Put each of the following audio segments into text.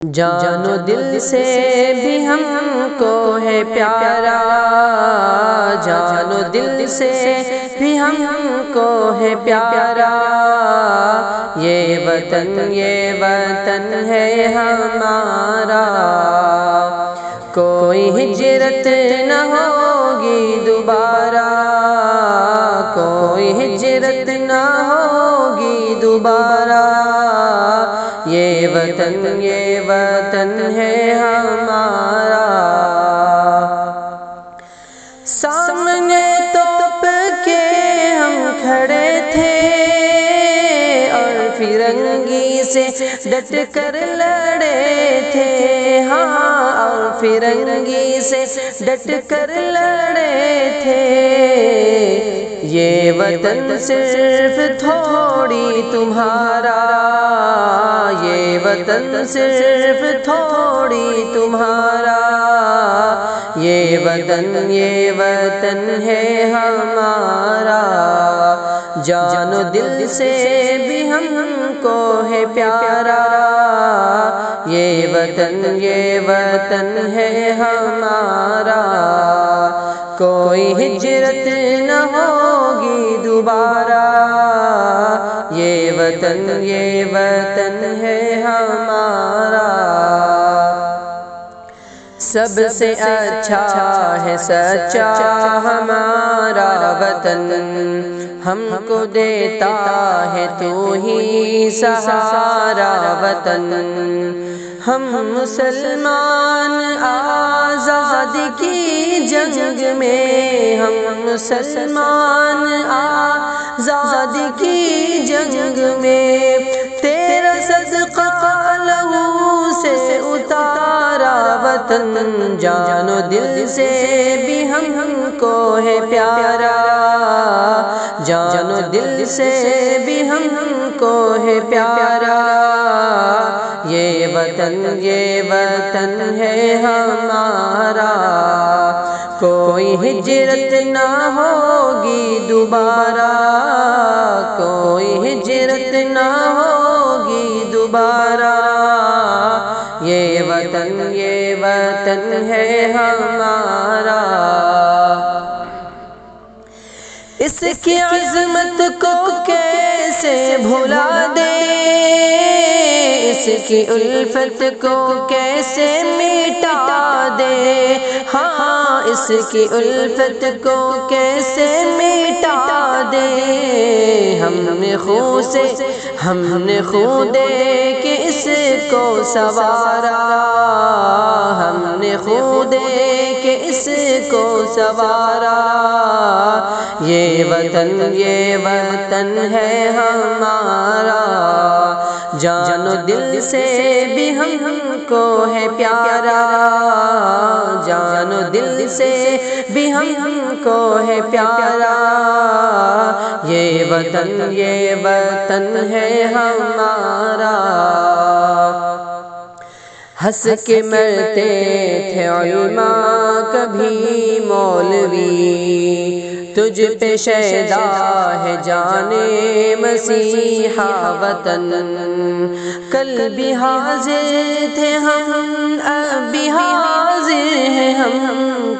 جان و دل سے بھی ہم کو ہے پیارا، جان و دل سے بھی ہم کو ہے پیارا، یہ وطن ہے ہمارا، کوئی ہجرت نہ ہوگی دوبارہ، کوئی ہجرت نہ ہوگی دوبارہ، یہ وطن ہے ہمارا۔ سامنے توپ کے ہم کھڑے تھے اور فرنگی سے ڈٹ کر لڑے تھے، ہاں اور فرنگی سے ڈٹ کر لڑے تھے، یہ وطن صرف تھوڑی تمہارا، یہ وطن صرف تھوڑی تمہارا، یہ وطن ہے ہمارا، جان و دل سے بھی ہم کو ہے پیارا، یہ وطن ہے ہمارا، کوئی ہجرت نہ ہوگی دوبارہ، یہ وطن ہے ہمارا۔ سب سے اچھا ہے سچا ہمارا وطن، ہم کو دیتا ہے تو ہی سہارا وطن، ہم مسلمان آزادی کی جنگ میں، ہم مسلمان آزادی کی جنگ میں، تیرا صدقہ لہو سے اتارا وطن، جان و دل سے بھی ہم کو ہے پیارا، جان و دل سے بھی ہم کو ہے پیارا، یہ وطن ہے ہمارا، کوئی ہجرت نہ ہوگی دوبارہ، کوئی ہجرت نہ ہوگی دوبارہ، یہ وطن ہے ہمارا۔ اس کی عظمت کو کیسے بھلا دے، اس کی الفت کو کیسے مٹا دے، ہاں اس کی الفت کو کیسے مٹا دے، ہم نے خون دے کے اس کو سنوارا، ہم نے خون دے کے اس کو سنوارا، یہ وطن ہے ہمارا، جان و دل سے بھی ہم کو ہے پیارا، جان و دل سے بھی ہم کو ہے پیارا، یہ وطن ہے ہمارا۔ ہنس کے مرتے تھے علماء کبھی مولوی، تجھ پہ شیدا ہے جانے مسیحا وطن، کل بھی حاضر تھے ہم اب بھی حاضر ہیں ہم،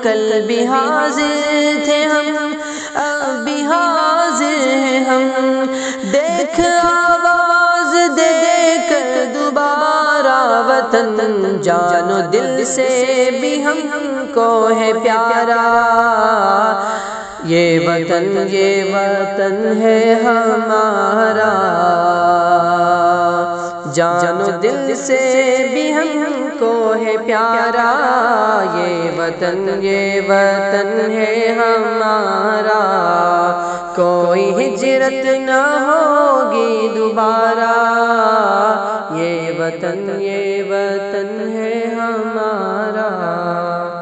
کل بھی حاضر تھے ہم اب بھی حاضر ہیں ہم، دیکھ آواز دے کر دوبارہ وطن، جان و دل سے بھی ہم کو ہے پیارا، یہ وطن ہے ہمارا، جان و دل سے بھی ہم کو ہے پیارا، یہ وطن ہے ہمارا، کوئی ہجرت نہ ہوگی دوبارہ، یہ وطن ہے ہمارا۔